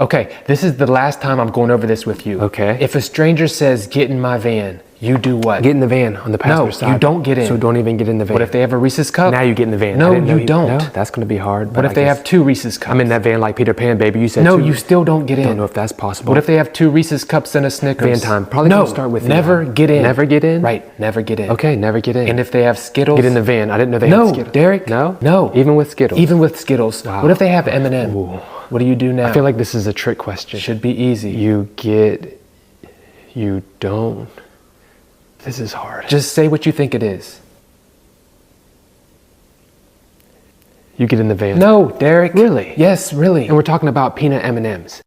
Okay, this is the last time I'm going over this with you. Okay. If a stranger says, get in my van, you do what? Get in the van on the passenger side. No, you don't get in. So don't even get in the van. What if they have a Reese's cup? Now you get in the van. No, I didn't know you don't. No, that's going to be hard. What if they have 2 Reese's cups? I'm in that van like Peter Pan, baby. You said No, 2. you still don't get in. Don't know if that's possible. What if they have 2 Reese's cups and a Snickers? Van time. Probably no, gonna start with never get in. Never get in? Right, never get in. Okay, never get in. And if they have Skittles? Get in the van. I didn't know they had No, Skittles. Derek. No? No. Even with Skittles? Even with Skittles. Wow. What if they have M&M? Ooh. What do you do now? I feel like this is a trick question. Should be easy. You don't. This is hard. Just say what you think it is. You get in the van. No, Derek. Really? Yes, really. And we're talking about peanut M&Ms.